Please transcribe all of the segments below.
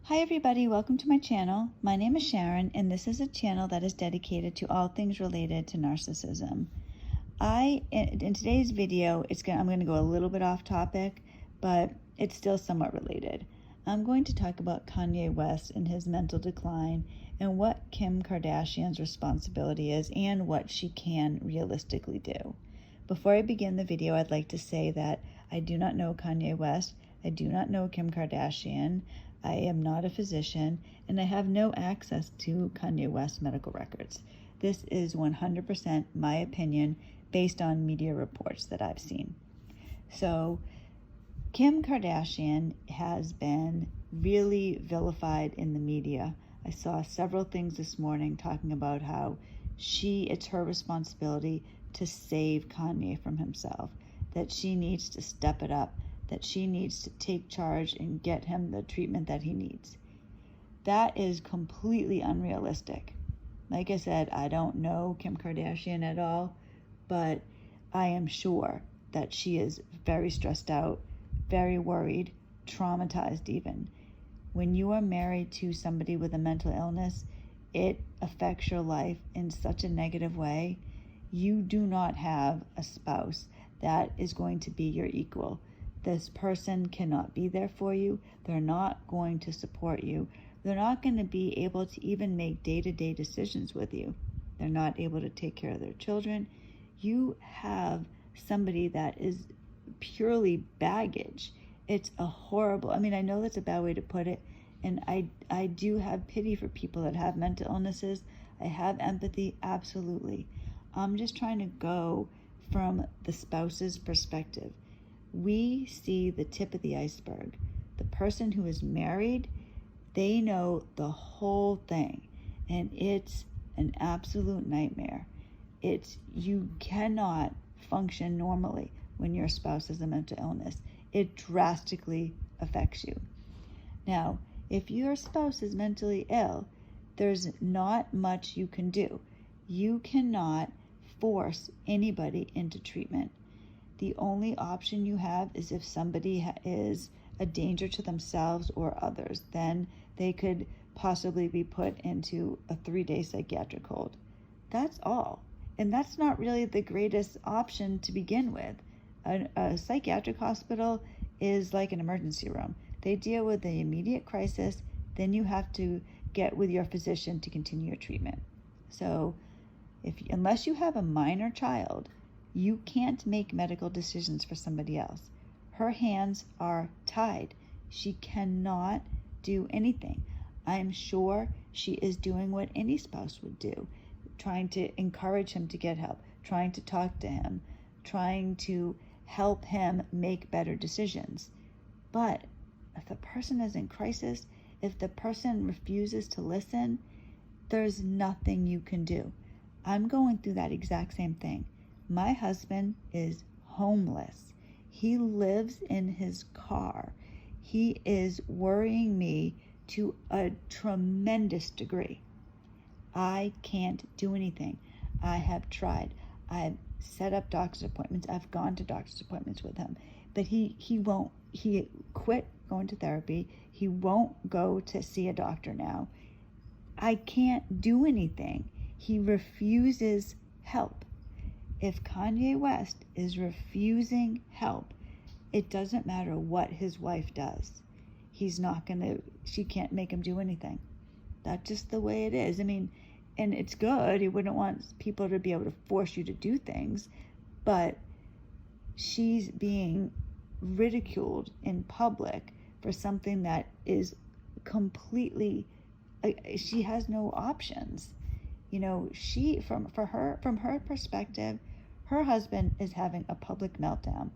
Hi everybody, welcome to my channel. My name is Sharon and this is a channel that is dedicated to all things related to narcissism. In today's video, I'm going to go a little bit off topic, but it's still somewhat related. I'm going to talk about Kanye West and his mental decline and what Kim Kardashian's responsibility is and what she can realistically do. Before I begin the video, I'd like to say that I do not know Kanye West. I do not know Kim Kardashian. I am not a physician, and I have no access to Kanye West's medical records. This is 100% my opinion based on media reports that I've seen. So, Kim Kardashian has been really vilified in the media. I saw several things this morning talking about how it's her responsibility to save Kanye from himself, that she needs to step it up, that she needs to take charge and get him the treatment that he needs. That is completely unrealistic. Like I said, I don't know Kim Kardashian at all, but I am sure that she is very stressed out, very worried, traumatized even. When you are married to somebody with a mental illness, it affects your life in such a negative way. You do not have a spouse that is going to be your equal. This person cannot be there for you. They're not going to support you. They're not going to be able to even make day-to-day decisions with you. They're not able to take care of their children. You have somebody that is purely baggage. It's a horrible, I know that's a bad way to put it, and I do have pity for people that have mental illnesses. I have empathy, absolutely. I'm just trying to go from the spouse's perspective. We see the tip of the iceberg. The person who is married, they know the whole thing, and it's an absolute nightmare. You cannot function normally when your spouse has a mental illness. It drastically affects you. Now, if your spouse is mentally ill, there's not much you can do. You cannot force anybody into treatment. The only option you have is if somebody is a danger to themselves or others, then they could possibly be put into a 3-day psychiatric hold. That's all. And that's not really the greatest option to begin with. A psychiatric hospital is like an emergency room. They deal with the immediate crisis, then you have to get with your physician to continue your treatment. So unless you have a minor child, you can't make medical decisions for somebody else. Her hands are tied. She cannot do anything. I'm sure she is doing what any spouse would do, trying to encourage him to get help, trying to talk to him, trying to help him make better decisions. But if the person is in crisis, if the person refuses to listen, there's nothing you can do. I'm going through that exact same thing. My husband is homeless. He lives in his car. He is worrying me to a tremendous degree. I can't do anything. I have tried. I've set up doctor's appointments. I've gone to doctor's appointments with him. But he won't. He quit going to therapy. He won't go to see a doctor now. I can't do anything. He refuses help. If Kanye West is refusing help, it doesn't matter what his wife does. She can't make him do anything. That's just the way it is. And it's good. He wouldn't want people to be able to force you to do things, but she's being ridiculed in public for something that is completely, she has no options. From her perspective, her husband is having a public meltdown.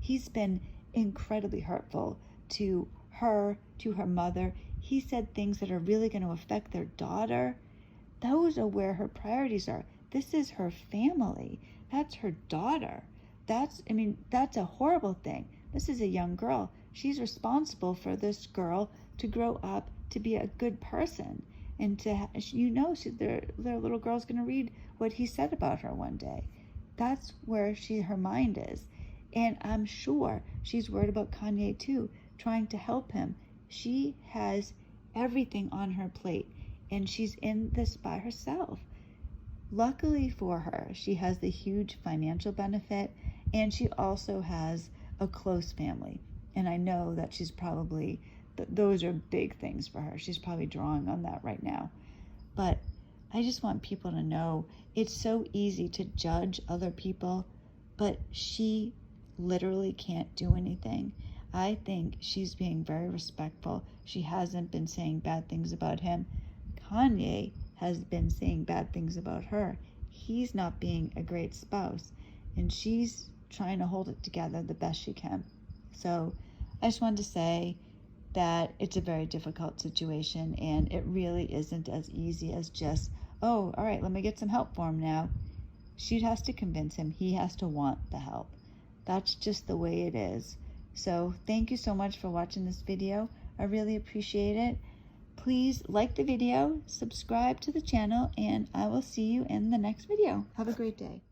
He's been incredibly hurtful to her mother. He said things that are really going to affect their daughter. Those are where her priorities are. This is her family. That's her daughter. That's a horrible thing. This is a young girl. She's responsible for this girl to grow up to be a good person. And their little girl's going to read what he said about her one day. That's where her mind is. And I'm sure she's worried about Kanye too, trying to help him. She has everything on her plate, and she's in this by herself. Luckily for her, she has the huge financial benefit, and she also has a close family. And I know that she's probably, those are big things for her. She's probably drawing on that right now. But I just want people to know it's so easy to judge other people, but she literally can't do anything. I think she's being very respectful. She hasn't been saying bad things about him. Kanye has been saying bad things about her. He's not being a great spouse, and she's trying to hold it together the best she can. So I just wanted to say that it's a very difficult situation, and it really isn't as easy as just, oh, all right, let me get some help for him now. She has to convince him. He has to want the help. That's just the way it is. So thank you so much for watching this video. I really appreciate it. Please like the video, subscribe to the channel, and I will see you in the next video. Have a great day.